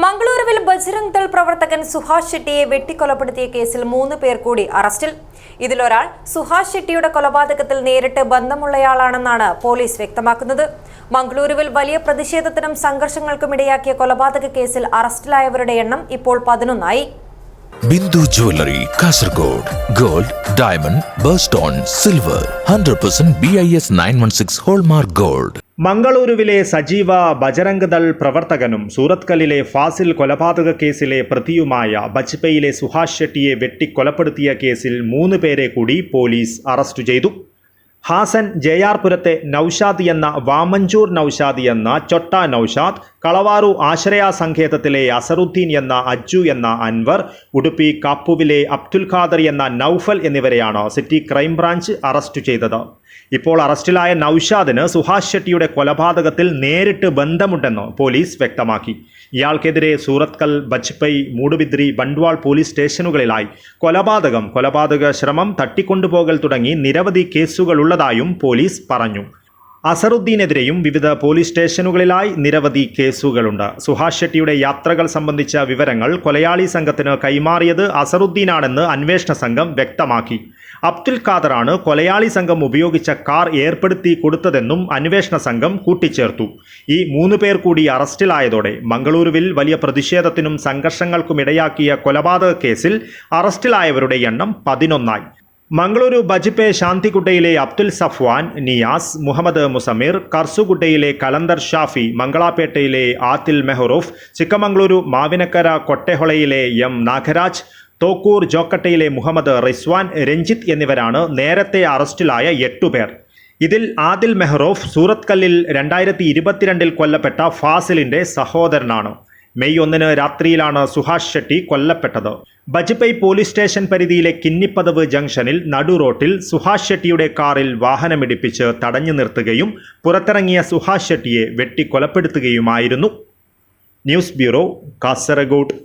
മംഗളൂരുവിൽ ബജ്രംഗ് ദൾ പ്രവർത്തകൻ സുഹാസ് ഷെട്ടിയെ വെട്ടിക്കൊലപ്പെടുത്തിയ കേസിൽ 3 പേർ കൂടി അറസ്റ്റിൽ. ഇതിലൊരാൾ സുഹാസ് ഷെട്ടിയുടെ കൊലപാതകത്തിൽ നേരിട്ട് ബന്ധമുള്ളയാളാണെന്നാണ് പോലീസ് വ്യക്തമാക്കുന്നത്. മംഗളൂരുവിൽ വലിയ പ്രതിഷേധത്തിനും സംഘർഷങ്ങൾക്കും ഇടയാക്കിയ കൊലപാതക കേസിൽ അറസ്റ്റിലായവരുടെ എണ്ണം ഇപ്പോൾ 11 ആയി. Bindu jewellery Kasaragod. Gold, diamond, birthstone, silver 100% BIS 916 hallmark gold. മംഗളൂരുവിലെ സജീവ ബജരംഗ് ദൾ പ്രവർത്തകനും സൂറത്കലിലെ ഫാസിൽ കൊലപാതക കേസിലെ പ്രതിയുമായ ബജ്പയിലെ സുഹാസ് ഷെട്ടിയെ വെട്ടിക്കൊലപ്പെടുത്തിയ കേസിൽ 3 പേരെ കൂടി പോലീസ് അറസ്റ്റ് ചെയ്തു. ഹാസൻ, ജയാർപുരത്തെ നൌഷാദ് എന്ന വാമഞ്ചൂർ നൌഷാദ് എന്ന ചൊട്ട നൌഷാദ്, കളവാറു ആശ്രയ സങ്കേതത്തിലെ അസറുദ്ദീൻ എന്ന അജ്ജു എന്ന അൻവർ, ഉടുപ്പി കാപ്പുവിലെ അബ്ദുൽ ഖാദർ എന്ന നൌഫൽ എന്നിവരെയാണ് സിറ്റി ക്രൈംബ്രാഞ്ച് അറസ്റ്റ് ചെയ്തത്. ഇപ്പോൾ അറസ്റ്റിലായ നൌഷാദിന് സുഹാസ് ഷെട്ടിയുടെ കൊലപാതകത്തിൽ നേരിട്ട് ബന്ധമുണ്ടെന്ന് പോലീസ് വ്യക്തമാക്കി. ഇയാൾക്കെതിരെ സൂറത്കൽ, ബജ്പൈ, മൂടുബിദ്രി, ബണ്ട്വാൾ പോലീസ് സ്റ്റേഷനുകളിലായി കൊലപാതക ശ്രമം, തട്ടിക്കൊണ്ടുപോകൽ തുടങ്ങി നിരവധി കേസുകളുള്ളതായും പോലീസ് പറഞ്ഞു. അസറുദ്ദീനെതിരെയും വിവിധ പോലീസ് സ്റ്റേഷനുകളിലായി നിരവധി കേസുകളുണ്ട്. സുഹാസ് ഷെട്ടിയുടെ യാത്രകൾ സംബന്ധിച്ച വിവരങ്ങൾ കൊലയാളി സംഘത്തിന് കൈമാറിയത് അസറുദ്ദീനാണെന്ന് അന്വേഷണ സംഘം വ്യക്തമാക്കി. അബ്ദുൽ ഖാദറാണ് കൊലയാളി സംഘം ഉപയോഗിച്ച കാർ ഏർപ്പെടുത്തി കൊടുത്തതെന്നും അന്വേഷണ സംഘം കൂട്ടിച്ചേർത്തു. ഈ 3 പേർ കൂടി അറസ്റ്റിലായതോടെ മംഗളൂരുവിൽ വലിയ പ്രതിഷേധത്തിനും സംഘർഷങ്ങൾക്കും ഇടയാക്കിയ കൊലപാതക കേസിൽ അറസ്റ്റിലായവരുടെ എണ്ണം 11 ആയി. മംഗളൂരു ബജ്പെ ശാന്തിഗുഡയിലെ അബ്ദുൽ സഫ്വാൻ, നിയാസ്, മുഹമ്മദ് മുസമിർ, കർസുഗുഡയിലെ കലന്തർ ഷാഫി, മംഗളാപേട്ടയിലെ ആതിൽ മെഹ്റൂഫ്, ചിക്കമംഗളൂരു മാവിനക്കര കൊട്ടെഹൊളയിലെ എം നാഗരാജ്, തോക്കൂർ ജോക്കട്ടയിലെ മുഹമ്മദ് റിസ്വാൻ, രഞ്ജിത്ത് എന്നിവരാണ് നേരത്തെ അറസ്റ്റിലായ 8 പേർ. ഇതിൽ ആദിൽ മെഹ്റൂഫ് സൂറത്കല്ലിൽ 2022 കൊല്ലപ്പെട്ട ഫാസിലിന്റെ സഹോദരനാണ്. മെയ് 1 രാത്രിയിലാണ് സുഹാസ് ഷെട്ടി കൊല്ലപ്പെട്ടത്. ബജ്പൈ പോലീസ് സ്റ്റേഷൻ പരിധിയിലെ കിന്നിപ്പതവ് ജംഗ്ഷനിൽ നടു റോട്ടിൽ സുഹാസ് ഷെട്ടിയുടെ കാറിൽ വാഹനമിടിപ്പിച്ച് തടഞ്ഞു നിർത്തുകയും പുറത്തിറങ്ങിയ സുഹാസ് ഷെട്ടിയെ വെട്ടിക്കൊലപ്പെടുത്തുകയുമായിരുന്നു. News bureau, Kasaragod.